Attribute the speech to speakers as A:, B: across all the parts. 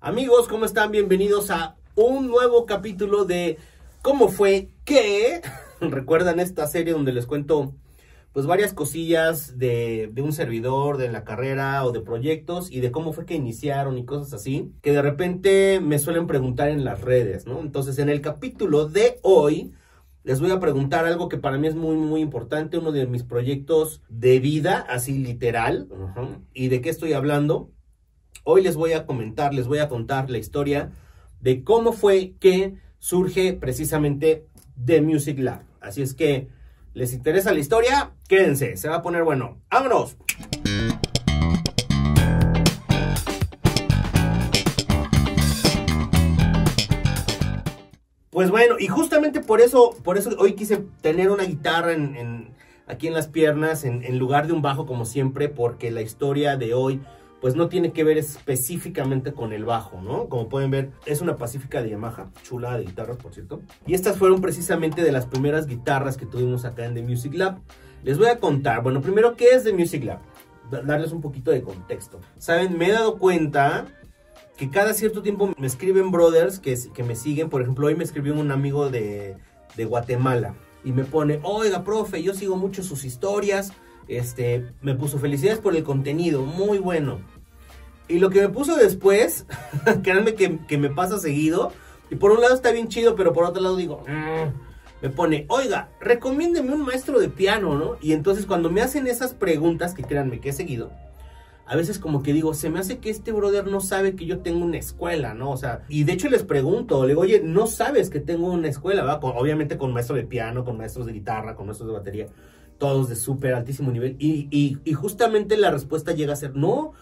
A: Amigos, ¿cómo están? Bienvenidos a un nuevo capítulo de ¿Cómo fue que? ¿Recuerdan esta serie donde les cuento pues varias cosillas de un servidor, de la carrera o de proyectos y de cómo fue que iniciaron y cosas así? Que de repente me suelen preguntar en las redes, ¿no? Entonces en el capítulo de hoy les voy a preguntar algo que para mí es muy importante, uno de mis proyectos de vida, así literal. ¿Y de qué estoy hablando? Hoy les voy a comentar, les voy a contar la historia de cómo fue que surge precisamente The Music Lab. Así es que, ¿les interesa la historia? Quédense, se va a poner bueno. ¡Vámonos! Pues bueno, y justamente por eso hoy quise tener una guitarra aquí en las piernas, en lugar de un bajo como siempre, porque la historia de hoy pues no tiene que ver específicamente con el bajo, ¿no? Como pueden ver, es una Pacífica de Yamaha, chula de guitarras, por cierto. Y estas fueron precisamente de las primeras guitarras que tuvimos acá en The Music Lab. Les voy a contar, bueno, primero, ¿qué es The Music Lab? Darles un poquito de contexto. Saben, me he dado cuenta que cada cierto tiempo me escriben brothers que me siguen. Por ejemplo, hoy me escribió un amigo de Guatemala y me pone, oiga, profe, yo sigo mucho sus historias. Me puso felicidades por el contenido, muy bueno. Y lo que me puso después, créanme que me pasa seguido, y por un lado está bien chido, pero por otro lado digo, me pone, oiga, recomiéndeme un maestro de piano, ¿no? Y entonces cuando me hacen esas preguntas, que créanme que he seguido, a veces como que digo, se me hace que este brother no sabe que yo tengo una escuela, ¿no? O sea, y de hecho les pregunto, le digo, oye, ¿no sabes que tengo una escuela, ¿verdad? Obviamente con maestro de piano, con maestros de guitarra, con maestros de batería, todos de súper altísimo nivel, y justamente la respuesta llega a ser no.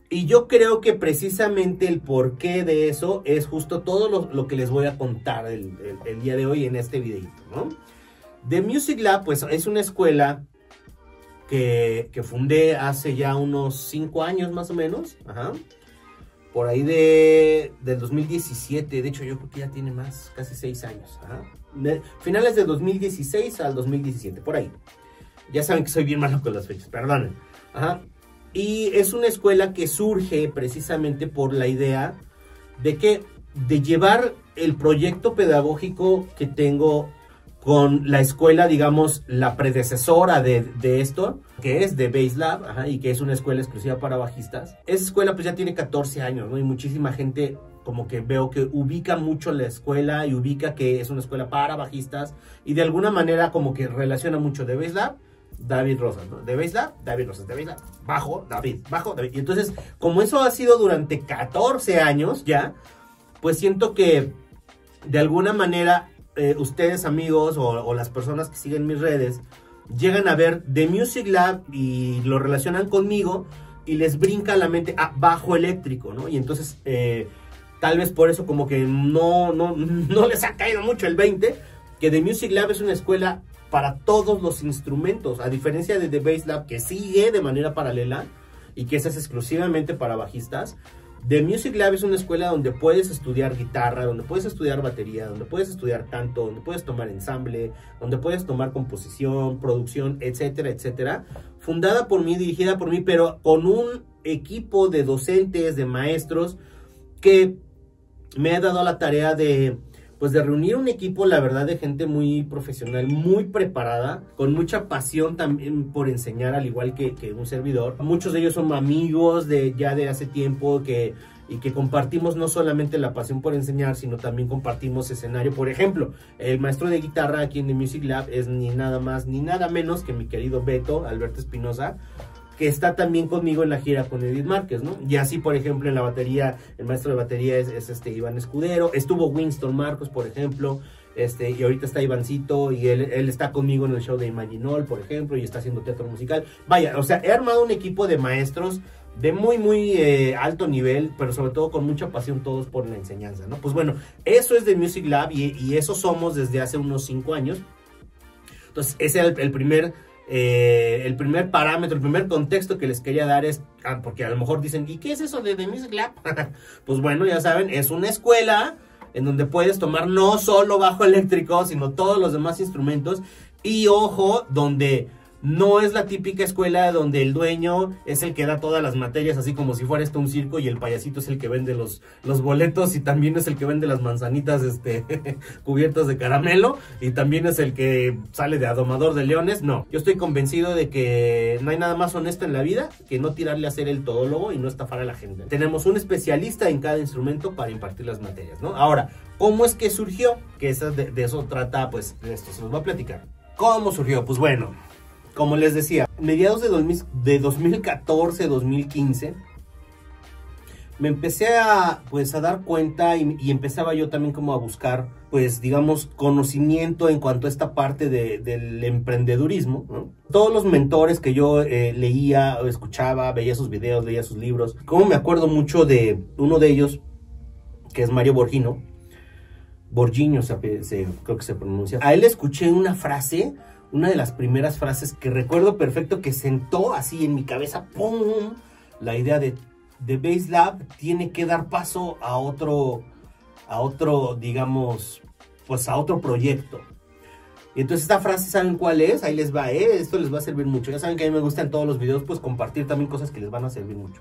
A: Y yo creo que precisamente el porqué de eso es justo todo lo que les voy a contar el día de hoy en este videito, ¿no? The Music Lab, pues es una escuela que fundé hace ya unos 5 años más o menos, por ahí del 2017, de hecho yo creo que ya tiene más, casi 6 años, finales de 2016 al 2017, por ahí. Ya saben que soy bien malo con las fechas, perdonen. Y es una escuela que surge precisamente por la idea de llevar el proyecto pedagógico que tengo con la escuela, digamos, la predecesora de esto, que es The Bass Lab, y que es una escuela exclusiva para bajistas. Esa escuela pues ya tiene 14 años, ¿no? Y muchísima gente como que veo que ubica mucho la escuela y ubica que es una escuela para bajistas y de alguna manera como que relaciona mucho The Bass Lab, David Rosas, ¿no? The Bass Lab, David Rosas, The Bass Lab, bajo, David. Y entonces, como eso ha sido durante 14 años ya, pues siento que de alguna manera ustedes, amigos, o las personas que siguen mis redes, llegan a ver The Music Lab y lo relacionan conmigo y les brinca a la mente bajo eléctrico, ¿no? Y entonces, tal vez por eso como que no les ha caído mucho el 20, que The Music Lab es una escuela para todos los instrumentos, a diferencia de The Bass Lab, que sigue de manera paralela y que esa es exclusivamente para bajistas. The Music Lab es una escuela donde puedes estudiar guitarra, donde puedes estudiar batería, donde puedes estudiar canto, donde puedes tomar ensamble, donde puedes tomar composición, producción, etcétera, etcétera. Fundada por mí, dirigida por mí, pero con un equipo de docentes, de maestros, que me ha dado la tarea de reunir un equipo, la verdad, de gente muy profesional, muy preparada, con mucha pasión también por enseñar, al igual que un servidor. Muchos de ellos son amigos ya de hace tiempo y que compartimos no solamente la pasión por enseñar, sino también compartimos escenario. Por ejemplo, el maestro de guitarra aquí en The Music Lab es ni nada más ni nada menos que mi querido Beto, Alberto Espinosa, que está también conmigo en la gira con Edith Márquez, ¿no? Y así, por ejemplo, en la batería, el maestro de batería es Iván Escudero. Estuvo Winston Marcos, por ejemplo, y ahorita está Ivancito, y él está conmigo en el show de Imaginol, por ejemplo, y está haciendo teatro musical. Vaya, o sea, he armado un equipo de maestros de muy alto nivel, pero sobre todo con mucha pasión todos por la enseñanza, ¿no? Pues bueno, eso es The Music Lab y eso somos desde hace unos 5 años. Entonces, ese es el primer parámetro, el primer contexto que les quería dar es, porque a lo mejor dicen, ¿y qué es eso de The Music Lab? Pues bueno, ya saben, es una escuela en donde puedes tomar no solo bajo eléctrico, sino todos los demás instrumentos, y ojo, donde No es la típica escuela donde el dueño es el que da todas las materias, así como si fuera esto un circo, y el payasito es el que vende los boletos, y también es el que vende las manzanitas cubiertas de caramelo, y también es el que sale de adomador de leones. No, yo estoy convencido de que no hay nada más honesto en la vida que no tirarle a ser el todólogo y no estafar a la gente. Tenemos un especialista en cada instrumento para impartir las materias, ¿no? Ahora, ¿cómo es que surgió? Que de eso trata, pues, esto se los voy a platicar. ¿Cómo surgió? Pues bueno, como les decía, mediados de 2014, 2015, me empecé a dar cuenta y empezaba yo también como a buscar, pues, digamos, conocimiento en cuanto a esta parte del emprendedurismo, ¿no? Todos los mentores que yo leía, escuchaba, veía sus videos, leía sus libros. Como me acuerdo mucho de uno de ellos, que es Mario Borghino, creo que se pronuncia. A él escuché una frase, una de las primeras frases que recuerdo perfecto, que sentó así en mi cabeza, ¡pum!, la idea de Bass Lab tiene que dar paso a otro, digamos, pues a otro proyecto. Y entonces esta frase, ¿saben cuál es? Ahí les va, esto les va a servir mucho. Ya saben que a mí me gusta en todos los videos, pues, compartir también cosas que les van a servir mucho.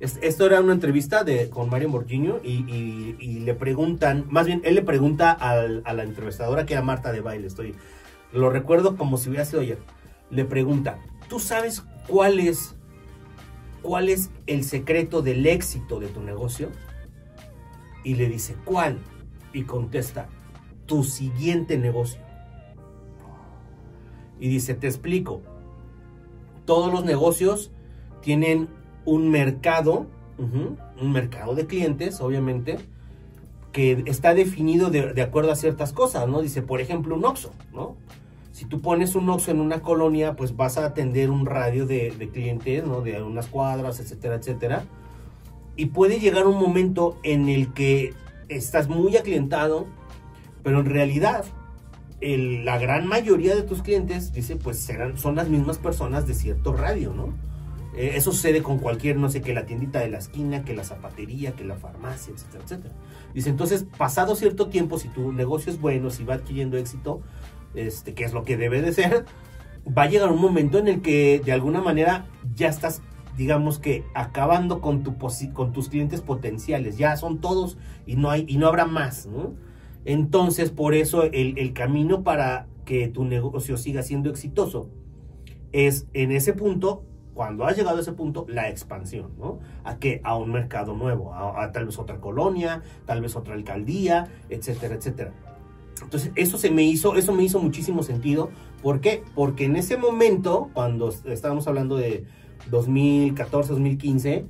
A: Esto era una entrevista con Mario Borghino y le preguntan, más bien él le pregunta a la entrevistadora, que era Marta de Baile, lo recuerdo como si hubiera sido ayer. Le pregunta, ¿tú sabes cuál es el secreto del éxito de tu negocio? Y le dice, ¿cuál? Y contesta, tu siguiente negocio. Y dice, te explico. Todos los negocios tienen un mercado de clientes, obviamente, que está definido de acuerdo a ciertas cosas, ¿no? Dice, por ejemplo, un Oxxo, ¿no? Si tú pones un Oxxo en una colonia, pues vas a atender un radio de clientes, ¿no? De unas cuadras, etcétera, etcétera. Y puede llegar un momento en el que estás muy aclientado, pero en realidad la gran mayoría de tus clientes, dice, pues son las mismas personas de cierto radio, ¿no? Eso sucede con cualquier, no sé, que la tiendita de la esquina, que la zapatería, que la farmacia, etcétera, etcétera. Dice, entonces, pasado cierto tiempo, si tu negocio es bueno, si va adquiriendo éxito, que es lo que debe de ser, va a llegar un momento en el que de alguna manera ya estás, digamos que, acabando con tus clientes potenciales. Ya son todos y no habrá más, ¿no? Entonces, por eso el camino para que tu negocio siga siendo exitoso es en ese punto, cuando has llegado a ese punto, la expansión, ¿no? ¿A qué? A un mercado nuevo, a tal vez otra colonia, tal vez otra alcaldía, etcétera, etcétera. Entonces, eso me hizo muchísimo sentido. ¿Por qué? Porque en ese momento, cuando estábamos hablando de 2014, 2015,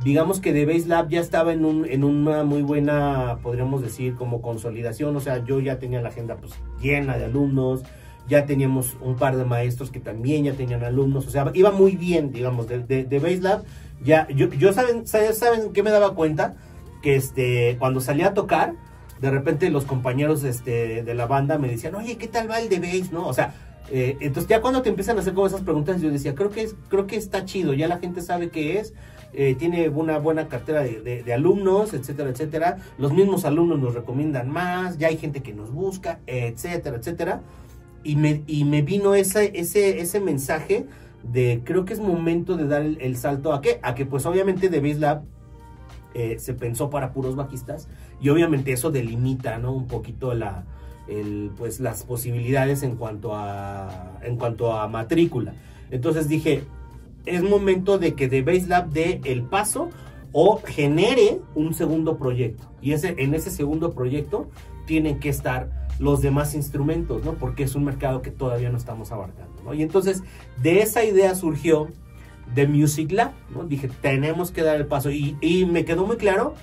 A: digamos que The Bass Lab ya estaba en una muy buena, podríamos decir, como consolidación. O sea, yo ya tenía la agenda, pues, llena de alumnos. Ya teníamos un par de maestros que también ya tenían alumnos. O sea, iba muy bien, digamos, de Bass Lab. Ya, ¿saben qué me daba cuenta? Que cuando salía a tocar, de repente los compañeros de la banda me decían, oye, ¿qué tal va el de bass, no? O sea, entonces ya cuando te empiezan a hacer como esas preguntas, yo decía, creo que está chido, ya la gente sabe qué es, tiene una buena cartera de alumnos, etcétera, etcétera. Los mismos alumnos nos recomiendan más, ya hay gente que nos busca, etcétera, etcétera. Y me vino ese mensaje de, creo que es momento de dar el salto a qué, pues obviamente The Bass Lab se pensó para puros bajistas, y obviamente eso delimita, ¿no?, un poquito pues las posibilidades en cuanto a matrícula. Entonces dije, es momento de que The Bass Lab dé el paso o genere un segundo proyecto, y en ese segundo proyecto tienen que estar los demás instrumentos, ¿no? Porque es un mercado que todavía no estamos abarcando, ¿no? Y entonces de esa idea surgió The Music Lab, ¿no? Dije, tenemos que dar el paso, y me quedó muy claro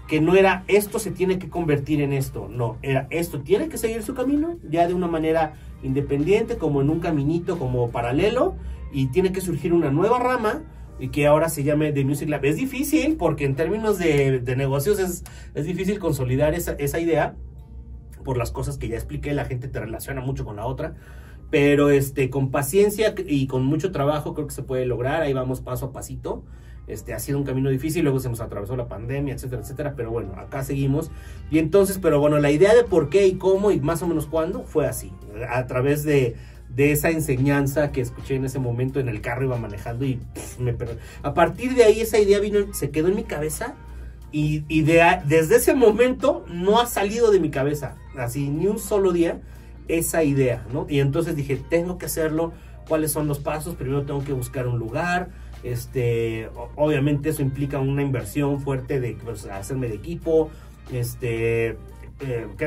A: que no era esto se tiene que convertir en esto, no, era esto tiene que seguir su camino ya de una manera independiente, como en un caminito, como paralelo, y tiene que surgir una nueva rama y que ahora se llame The Music Lab. Es difícil porque en términos de negocios es difícil consolidar esa idea por las cosas que ya expliqué. La gente te relaciona mucho con la otra, pero con paciencia y con mucho trabajo creo que se puede lograr. Ahí vamos paso a pasito. Ha sido un camino difícil, luego se nos atravesó la pandemia, etcétera, etcétera, pero bueno, acá seguimos. Y entonces, pero bueno, la idea de por qué y cómo y más o menos cuándo fue así, a través de de esa enseñanza que escuché en ese momento en el carro, iba manejando y a partir de ahí esa idea vino, se quedó en mi cabeza y desde ese momento no ha salido de mi cabeza, así ni un solo día, esa idea, ¿no? Y entonces dije, tengo que hacerlo. ¿Cuáles son los pasos? Primero tengo que buscar un lugar, obviamente eso implica una inversión fuerte de pues, hacerme de equipo, que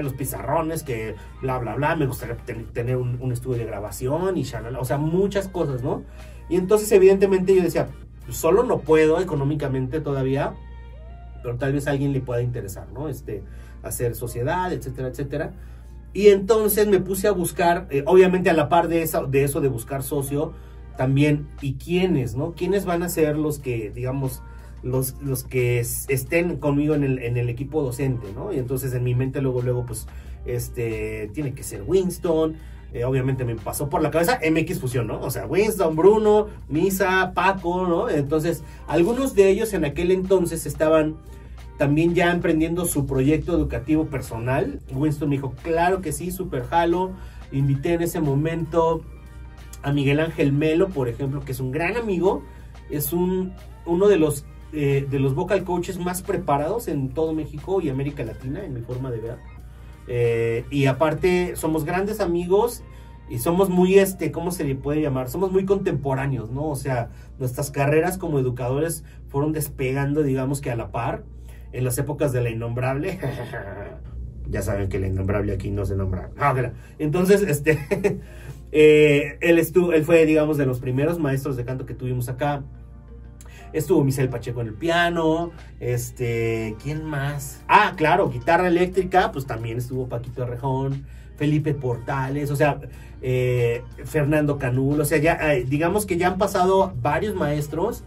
A: los pizarrones, que bla, bla, bla, me gustaría tener un estudio de grabación y shalala, o sea, muchas cosas, ¿no? Y entonces evidentemente yo decía, solo no puedo económicamente todavía, pero tal vez a alguien le pueda interesar, ¿no? Hacer sociedad, etcétera, etcétera. Y entonces me puse a buscar, obviamente a la par de eso de buscar socio, también, ¿y quiénes, no? ¿Quiénes van a ser los que, digamos, los que estén conmigo en el equipo docente, ¿no? Y entonces en mi mente luego, pues, tiene que ser Winston, obviamente me pasó por la cabeza MX Fusión, ¿no? O sea, Winston, Bruno, Misa, Paco, ¿no? Entonces, algunos de ellos en aquel entonces estaban también ya emprendiendo su proyecto educativo personal. Winston me dijo, claro que sí, súper jalo. Invité en ese momento a Miguel Ángel Melo, por ejemplo, que es un gran amigo. Es uno de los vocal coaches más preparados en todo México y América Latina, en mi forma de ver. Y aparte, somos grandes amigos y somos muy, ¿cómo se le puede llamar? Somos muy contemporáneos, ¿no? O sea, nuestras carreras como educadores fueron despegando, digamos que a la par. En las épocas de La Innombrable, ya saben que La Innombrable aquí no se nombra. Entonces, él fue, digamos, de los primeros maestros de canto que tuvimos acá. Estuvo Misael Pacheco en el piano. ¿Quién más? Ah, claro, guitarra eléctrica, pues también estuvo Paquito Rejón, Felipe Portales, o sea, Fernando Canul, o sea, ya, digamos que ya han pasado varios maestros.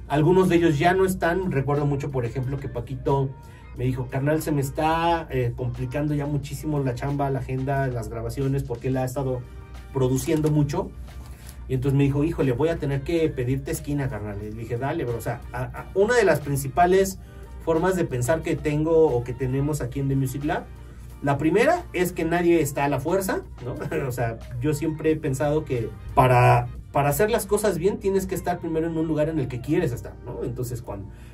A: Algunos de ellos ya no están. Recuerdo mucho, por ejemplo, que Paquito me dijo, carnal, se me está complicando ya muchísimo la chamba, la agenda, las grabaciones, porque él ha estado produciendo mucho. Y entonces me dijo, híjole, voy a tener que pedirte esquina, carnal. Y le dije, dale, bro. O sea, una de las principales formas de pensar que tengo o que tenemos aquí en The Music Lab, la primera es que nadie está a la fuerza, ¿no? O sea, yo siempre he pensado que para hacer las cosas bien tienes que estar primero en un lugar en el que quieres estar, ¿no? Entonces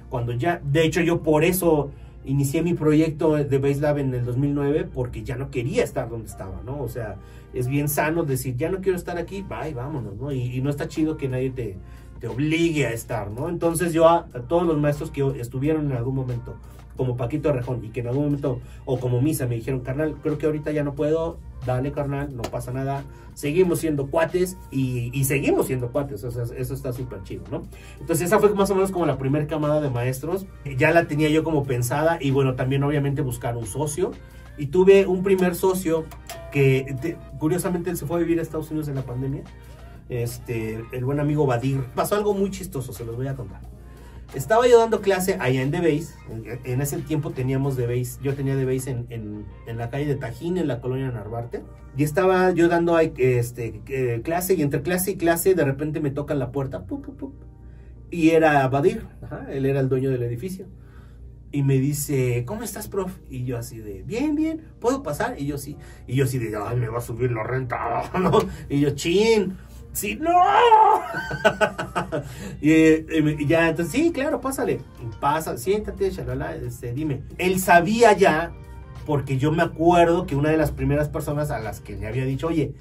A: cuando ya, de hecho yo por eso inicié mi proyecto de Bass Lab en el 2009, porque ya no quería estar donde estaba, ¿no? O sea, es bien sano decir, ya no quiero estar aquí, bye, vámonos, ¿no? Y no está chido que nadie te obligue a estar, ¿no? Entonces yo a todos los maestros que estuvieron en algún momento, como Paquito Rejón, y que en algún momento, o como Misa, me dijeron, carnal, creo que ahorita ya no puedo, dale, carnal, no pasa nada, seguimos siendo cuates, y seguimos siendo cuates, o sea, eso está súper chido, ¿no? Entonces esa fue más o menos como la primera camada de maestros, ya la tenía yo como pensada, y bueno, también obviamente buscar un socio, y tuve un primer socio que, curiosamente, él se fue a vivir a Estados Unidos en la pandemia, el buen amigo Badir. Pasó algo muy chistoso, se los voy a contar. Estaba yo dando clase allá en The Bass. En ese tiempo teníamos The Bass. Yo tenía The Bass en la calle de Tajín, en la colonia Narvarte. Y estaba yo dando clase, y entre clase y clase de repente me tocan la puerta. Pup, pup, pup, y era Badir. Ajá, él era el dueño del edificio. Y me dice, ¿cómo estás, prof? Y yo así de, bien, bien, ¿puedo pasar? Y yo sí. Y yo así de, ay, me va a subir la renta, ¿no? Y yo, chin. Sí, no. y ya, entonces, sí, claro, pásale. Pasa, siéntate, shalala, dime. Él sabía ya, porque yo me acuerdo que una de las primeras personas a las que le había dicho, oye,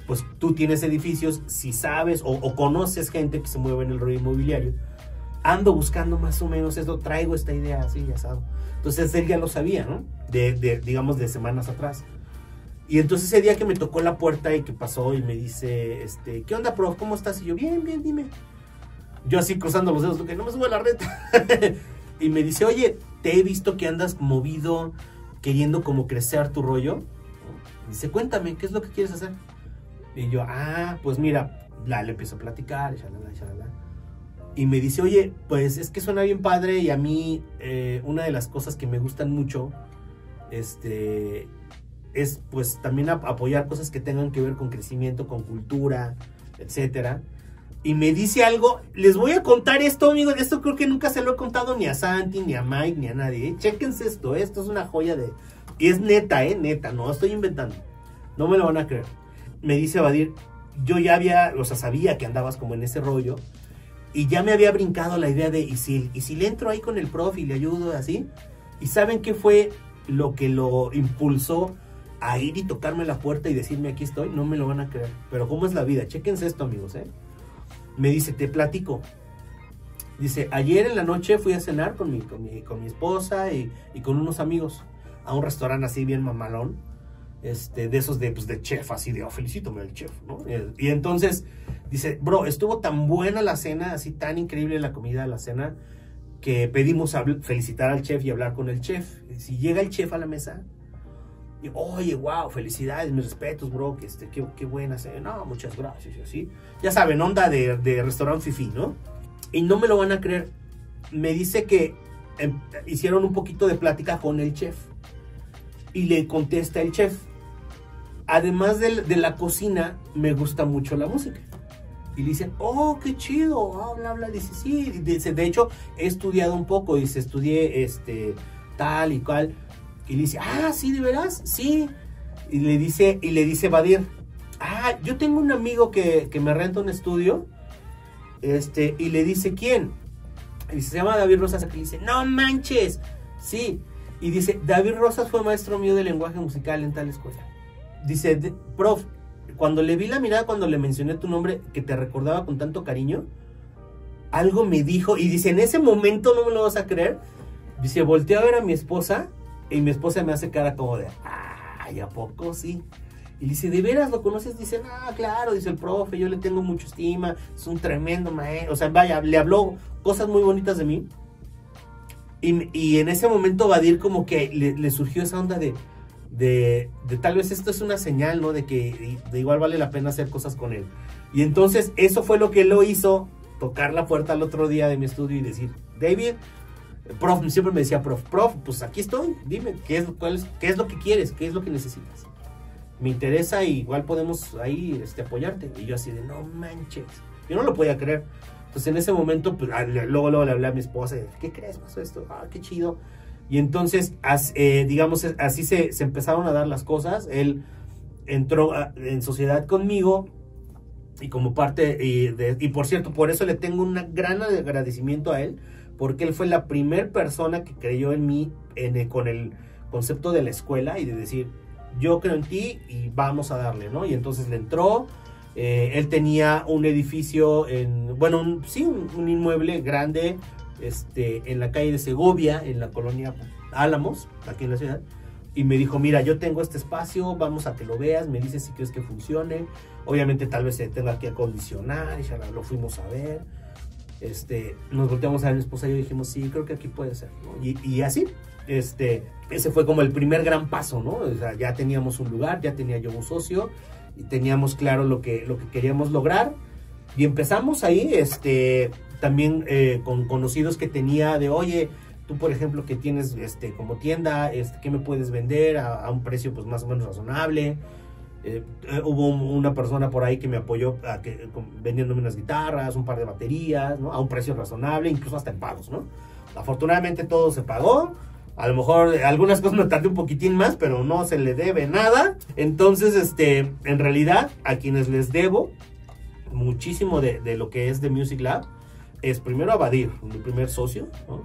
A: pues tú tienes edificios, si sabes o conoces gente que se mueve en el rollo inmobiliario, ando buscando más o menos esto, traigo esta idea así, ya sabes. Entonces él ya lo sabía, ¿no? Digamos, de semanas atrás. Y entonces ese día que me tocó la puerta y que pasó y me dice, ¿qué onda, prof? ¿Cómo estás? Y yo, bien, bien, dime. Yo así cruzando los dedos, que no me sube la renta. Y me dice, oye, te he visto que andas movido, queriendo como crecer tu rollo. Y dice, cuéntame, ¿qué es lo que quieres hacer? Y yo, pues mira, le empiezo a platicar, shalala, shalala. Y me dice, oye, pues es que suena bien padre y a mí una de las cosas que me gustan mucho, es pues también apoyar cosas que tengan que ver con crecimiento, con cultura, etcétera. Y me dice algo, les voy a contar esto, amigos, esto creo que nunca se lo he contado ni a Santi, ni a Mike, ni a nadie, chéquense esto es una joya y es neta, neta, no estoy inventando, no me lo van a creer. Me dice Badir, yo ya había, o sea, sabía que andabas como en ese rollo, y ya me había brincado la idea de, ¿y si le entro ahí con el profe y le ayudo así? ¿Y saben qué fue lo que lo impulsó a ir y tocarme la puerta y decirme aquí estoy? No me lo van a creer, pero ¿cómo es la vida? Chéquense esto, amigos, ¿eh? Me dice, te platico. Dice, ayer en la noche fui a cenar con mi esposa y con unos amigos a un restaurante así bien mamalón, de esos de chef, así de, oh, felicítame al chef, ¿no? Y entonces dice, bro, estuvo tan buena la cena, así tan increíble la comida, la cena, que pedimos felicitar al chef y hablar con el chef. Si llega el chef a la mesa, y, oye, wow, felicidades, mis respetos, bro, qué buena cena, no, muchas gracias, y así. Ya saben, onda de restaurante fifí, ¿no? Y no me lo van a creer. Me dice que hicieron un poquito de plática con el chef. Y le contesta el chef, además de la cocina, me gusta mucho la música. Y le dicen, oh, qué chido, habla. Dice, sí, dice, de hecho, he estudiado un poco. Dice, estudié tal y cual. Y le dice, ah, sí, ¿de veras? Sí. Y le dice Badir, ah, yo tengo un amigo que me renta un estudio. Y le dice, ¿quién? Y dice, se llama David Rosas. Y dice, no manches, sí. Y dice, David Rosas fue maestro mío de lenguaje musical en tal escuela. Dice, prof, cuando le vi la mirada, cuando le mencioné tu nombre, que te recordaba con tanto cariño, algo me dijo, y dice, en ese momento, no me lo vas a creer, dice, volteé a ver a mi esposa, y mi esposa me hace cara como de, ay, ¿a poco? Sí. Y dice, ¿de veras lo conoces? Dice, no, claro, dice el profe, yo le tengo mucha estima, es un tremendo maestro, o sea, vaya, le habló cosas muy bonitas de mí. Y en ese momento Badir como que le surgió esa onda de tal vez esto es una señal, ¿no? De que de igual vale la pena hacer cosas con él. Y entonces eso fue lo que lo hizo tocar la puerta al otro día de mi estudio y decir, David, prof, siempre me decía, prof, pues aquí estoy, dime, ¿qué es lo que quieres? ¿Qué es lo que necesitas? Me interesa y igual podemos ahí apoyarte. Y yo así de, no manches, yo no lo podía creer. Entonces en ese momento, pues, luego le hablé a mi esposa, y, ¿qué crees? Pasó esto, qué chido. Y entonces, digamos, así se empezaron a dar las cosas. Él entró en sociedad conmigo y como parte, y por cierto, por eso le tengo un gran agradecimiento a él, porque él fue la primera persona que creyó en mí con el concepto de la escuela y de decir, yo creo en ti y vamos a darle, ¿no? Y entonces le entró. Él tenía un edificio, un inmueble grande en la calle de Segovia, en la colonia Álamos, aquí en la ciudad. Y me dijo, mira, yo tengo este espacio, vamos a que lo veas, me dices si crees que funcione. Obviamente tal vez se tenga que acondicionar, y ya lo fuimos a ver. Nos volteamos a ver mi esposa y yo dijimos, sí, creo que aquí puede ser, ¿no? Y así, ese fue como el primer gran paso, ¿no? O sea, ya teníamos un lugar, ya tenía yo un socio, y teníamos claro lo que queríamos lograr, y empezamos ahí, también con conocidos que tenía de, oye, tú por ejemplo que tienes como tienda, ¿qué me puedes vender a un precio pues más o menos razonable? Hubo una persona por ahí que me apoyó vendiéndome unas guitarras, un par de baterías, ¿no? A un precio razonable, incluso hasta en pagos, ¿no? Afortunadamente todo se pagó. A lo mejor algunas cosas me tardé un poquitín más, pero no se le debe nada. Entonces, en realidad, a quienes les debo muchísimo de lo que es The Music Lab, es primero a Badir, mi primer socio, ¿no?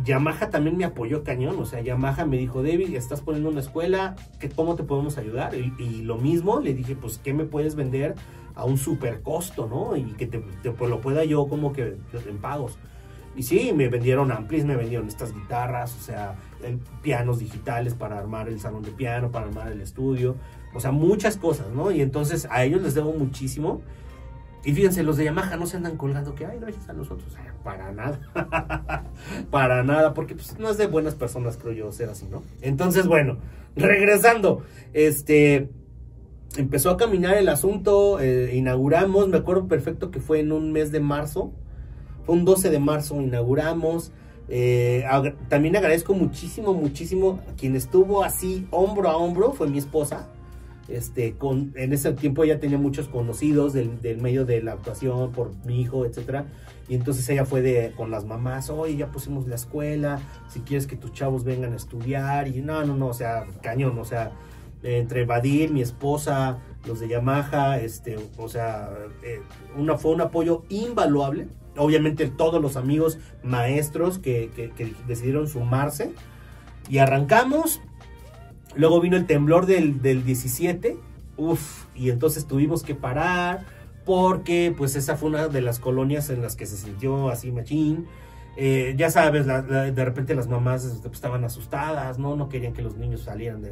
A: Yamaha también me apoyó cañón, o sea, Yamaha me dijo, David, estás poniendo una escuela, ¿cómo te podemos ayudar? Y lo mismo, le dije, pues, ¿qué me puedes vender a un super costo, no? Y que pues, lo pueda yo como que en pagos. Y sí, me vendieron amplis, me vendieron estas guitarras, o sea, pianos digitales para armar el salón de piano, para armar el estudio, o sea, muchas cosas, ¿no? Y entonces a ellos les debo muchísimo. Y fíjense, los de Yamaha no se andan colgando que, ay, gracias a nosotros, para nada, para nada, porque pues no es de buenas personas, creo yo, ser así, ¿no? Entonces, bueno, regresando, empezó a caminar el asunto, inauguramos, me acuerdo perfecto que fue en un mes de marzo, fue un 12 de marzo, inauguramos. También agradezco muchísimo a quien estuvo así hombro a hombro, fue mi esposa. En ese tiempo ella tenía muchos conocidos del medio de la actuación por mi hijo, etcétera, y entonces ella fue con las mamás, oye, ya pusimos la escuela, si quieres que tus chavos vengan a estudiar, y no, o sea, cañón, o sea, entre Badir, mi esposa, los de Yamaha, o sea, fue un apoyo invaluable. Obviamente todos los amigos maestros que decidieron sumarse y arrancamos. Luego vino el temblor del 17, y entonces tuvimos que parar porque pues esa fue una de las colonias en las que se sintió así machín. Ya sabes, de repente las mamás estaban asustadas, no querían que los niños salieran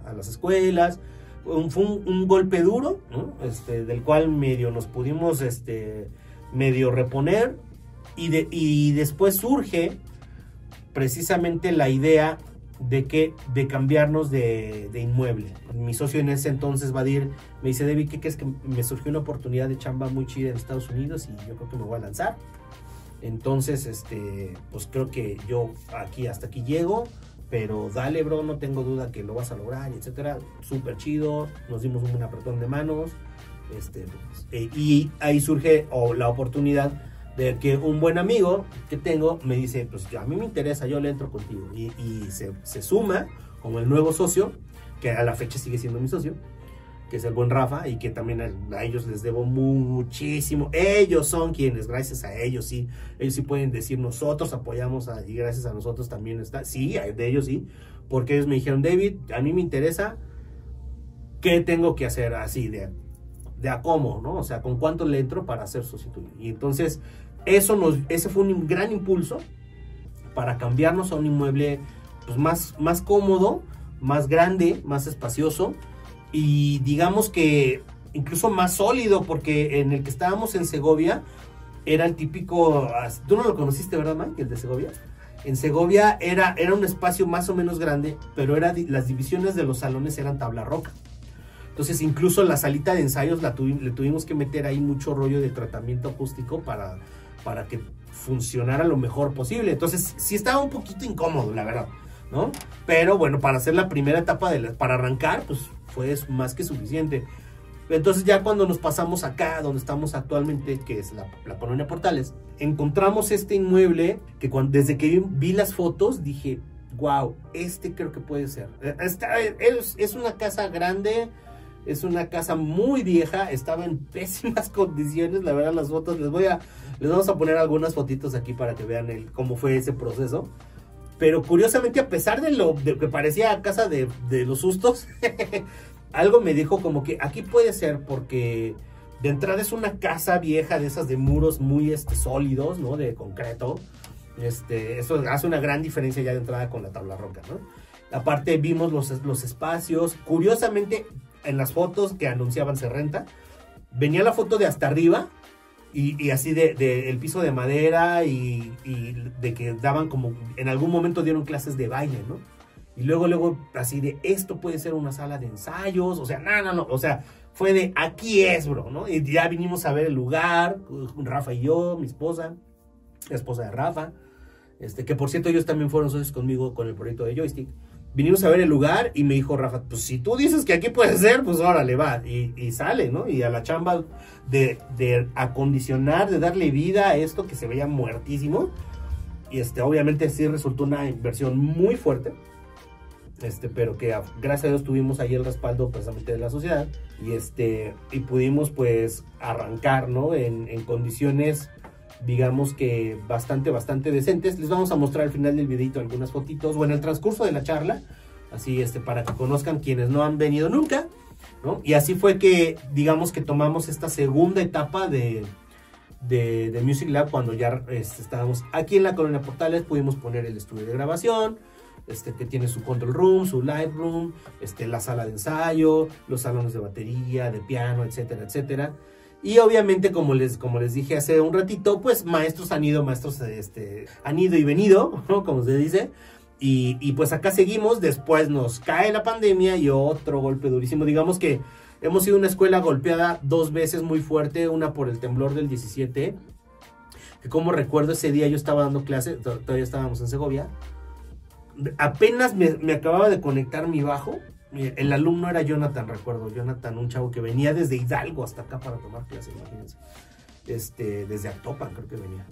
A: a las escuelas. Fue un golpe duro, ¿no? Del cual medio nos pudimos medio reponer, y después surge precisamente la idea de cambiarnos de inmueble. Mi socio en ese entonces, Badir, me dice: David, ¿qué crees? Que me surgió una oportunidad de chamba muy chida en Estados Unidos y yo creo que me voy a lanzar. Entonces, pues creo que yo hasta aquí llego, pero dale, bro, no tengo duda que lo vas a lograr, etcétera. Súper chido, nos dimos un apretón de manos, y ahí surge la oportunidad de que un buen amigo que tengo me dice: pues a mí me interesa, yo le entro contigo, y se suma como el nuevo socio, que a la fecha sigue siendo mi socio, que es el buen Rafa, y que también a ellos les debo muchísimo. Ellos son quienes, gracias a ellos sí pueden decir: nosotros apoyamos y gracias a nosotros también está. Sí, de ellos sí, porque ellos me dijeron: David, a mí me interesa, ¿qué tengo que hacer? Así de a cómo, ¿no? O sea, ¿con cuánto le entro para ser socio tuyo? Y entonces ese fue un gran impulso para cambiarnos a un inmueble pues más cómodo, más grande, más espacioso, y digamos que incluso más sólido, porque en el que estábamos en Segovia era el típico, tú no lo conociste, ¿verdad, Mike? El de Segovia. En Segovia era un espacio más o menos grande, pero las divisiones de los salones eran tabla roca. Entonces incluso la salita de ensayos le tuvimos que meter ahí mucho rollo de tratamiento acústico para que funcionara lo mejor posible. Entonces sí estaba un poquito incómodo, la verdad, ¿no? Pero bueno, para hacer la primera etapa, para arrancar, pues fue más que suficiente. Entonces ya cuando nos pasamos acá, donde estamos actualmente, que es la Colonia Portales, encontramos este inmueble que desde que vi las fotos dije: wow, creo que puede ser. Es una casa grande, es una casa muy vieja, estaba en pésimas condiciones, la verdad. Las fotos, les vamos a poner algunas fotitos aquí para que vean cómo fue ese proceso. Pero curiosamente, a pesar de que parecía casa de los sustos, algo me dijo como que aquí puede ser, porque de entrada es una casa vieja de esas de muros muy sólidos, ¿no? De concreto. Eso hace una gran diferencia ya de entrada con la tabla roca, ¿no? Aparte vimos los espacios. Curiosamente, en las fotos que anunciaban se renta, venía la foto de hasta arriba y así de el piso de madera, y de que daban como, en algún momento dieron clases de baile, ¿no? Y luego así de: esto puede ser una sala de ensayos. O sea, no, o sea, fue de aquí es, bro, ¿no? Y ya vinimos a ver el lugar, Rafa y yo, mi esposa, la esposa de Rafa, que por cierto ellos también fueron socios conmigo con el proyecto de Joystick. Vinimos a ver el lugar y me dijo Rafa: pues si tú dices que aquí puede ser, pues órale, va. Y sale, ¿no? Y a la chamba de acondicionar, de darle vida a esto que se veía muertísimo. Y obviamente sí resultó una inversión muy fuerte. Pero que gracias a Dios tuvimos ahí el respaldo precisamente de la sociedad. Y pudimos pues arrancar, ¿no? En condiciones, digamos que bastante decentes. Les vamos a mostrar al final del videito algunas fotitos, o en el transcurso de la charla, así para que conozcan quienes no han venido nunca, ¿no? Y así fue que, digamos que tomamos esta segunda etapa de Music Lab, cuando ya estábamos aquí en la Colonia Portales. Pudimos poner el estudio de grabación, que tiene su control room, su light room, la sala de ensayo, los salones de batería, de piano, etcétera, etcétera. Y obviamente, como les dije hace un ratito, pues maestros han ido y venido, ¿no? Como se dice. Y pues acá seguimos. Después nos cae la pandemia y otro golpe durísimo. Digamos que hemos sido una escuela golpeada 2 veces muy fuerte. Una por el temblor del 17, que como recuerdo ese día yo estaba dando clase, todavía estábamos en Segovia. Apenas me acababa de conectar mi bajo. El alumno era Jonathan, recuerdo. Jonathan, un chavo que venía desde Hidalgo hasta acá para tomar clases, imagínense. Desde Actopan creo que venía.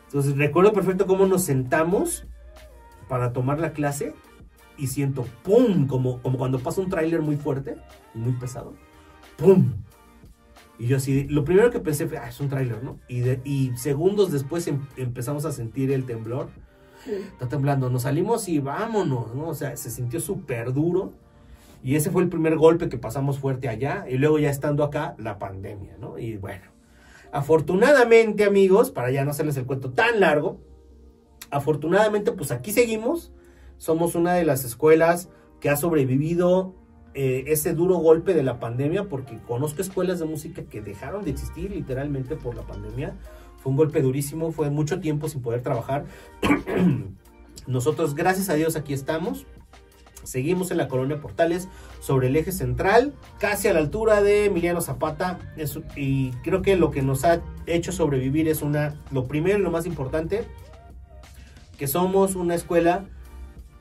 A: Entonces recuerdo perfecto cómo nos sentamos para tomar la clase, y siento ¡pum! Como cuando pasa un tráiler muy fuerte y muy pesado. ¡Pum! Y yo así, lo primero que pensé fue, es un tráiler, ¿no? Y segundos después empezamos a sentir el temblor. Sí. Está temblando, nos salimos y vámonos, ¿no? O sea, se sintió súper duro. Y ese fue el primer golpe que pasamos fuerte allá. Y luego ya estando acá, la pandemia, ¿no? Y bueno, afortunadamente, amigos, para ya no hacerles el cuento tan largo, afortunadamente, pues aquí seguimos. Somos una de las escuelas que ha sobrevivido ese duro golpe de la pandemia, porque conozco escuelas de música que dejaron de existir literalmente por la pandemia. Fue un golpe durísimo, fue mucho tiempo sin poder trabajar. Nosotros, gracias a Dios, aquí estamos. Seguimos en la Colonia Portales, sobre el eje central, casi a la altura de Emiliano Zapata. Y creo que lo que nos ha hecho sobrevivir es lo primero y lo más importante, que somos una escuela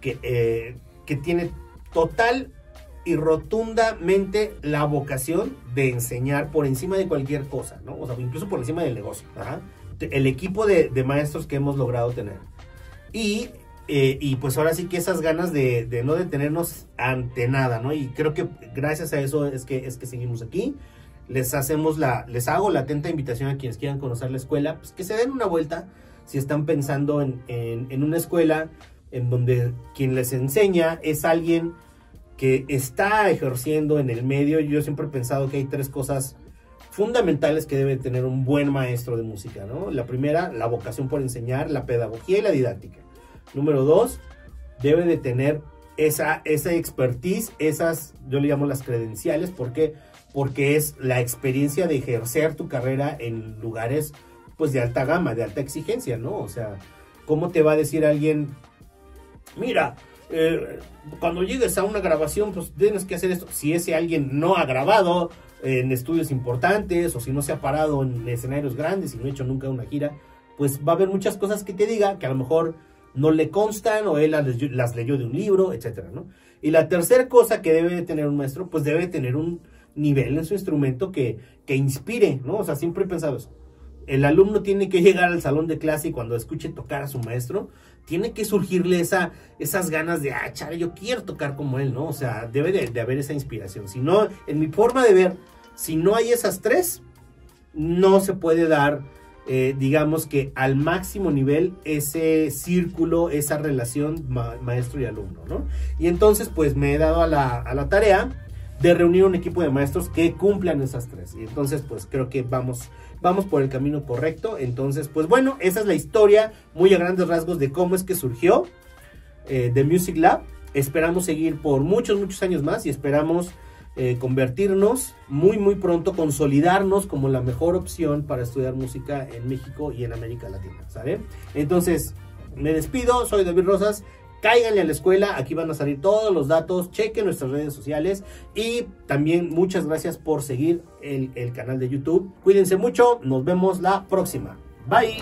A: que tiene total y rotundamente la vocación de enseñar por encima de cualquier cosa, ¿no? O sea, incluso por encima del negocio. Ajá. El equipo de maestros que hemos logrado tener. Y pues ahora sí que esas ganas de no detenernos ante nada, ¿no? Y creo que gracias a eso es que seguimos aquí. Les hago la atenta invitación a quienes quieran conocer la escuela, pues que se den una vuelta si están pensando en una escuela en donde quien les enseña es alguien que está ejerciendo en el medio. Yo siempre he pensado que hay 3 cosas fundamentales que debe tener un buen maestro de música, ¿no? La primera, la vocación por enseñar, la pedagogía y la didáctica. Número 2, debe de tener esa expertise, yo le llamo las credenciales. ¿Por qué? Porque es la experiencia de ejercer tu carrera en lugares, pues, de alta gama, de alta exigencia, ¿no? O sea, ¿cómo te va a decir alguien, mira, cuando llegues a una grabación, pues tienes que hacer esto? Si ese alguien no ha grabado en estudios importantes, o si no se ha parado en escenarios grandes y no ha hecho nunca una gira, pues va a haber muchas cosas que te diga que a lo mejor no le constan, o él las leyó de un libro, etcétera, ¿no? Y la tercera cosa que debe de tener un maestro, pues debe de tener un nivel en su instrumento que inspire, ¿no? O sea, siempre he pensado eso. El alumno tiene que llegar al salón de clase y cuando escuche tocar a su maestro, tiene que surgirle esas ganas de, chale, yo quiero tocar como él, ¿no? O sea, debe de haber esa inspiración. Si no, en mi forma de ver, si no hay esas 3, no se puede dar, digamos que al máximo nivel, ese círculo, esa relación maestro y alumno, ¿no? Y entonces, pues me he dado a la tarea de reunir un equipo de maestros que cumplan esas 3. Y entonces, pues creo que vamos por el camino correcto. Entonces, pues bueno, esa es la historia muy a grandes rasgos de cómo es que surgió The Music Lab. Esperamos seguir por muchos años más y esperamos convertirnos muy pronto, consolidarnos como la mejor opción para estudiar música en México y en América Latina, ¿sale? Entonces, me despido, soy David Rosas. Cáiganle a la escuela, aquí van a salir todos los datos, chequen nuestras redes sociales y también muchas gracias por seguir el canal de YouTube. Cuídense mucho, nos vemos la próxima. Bye.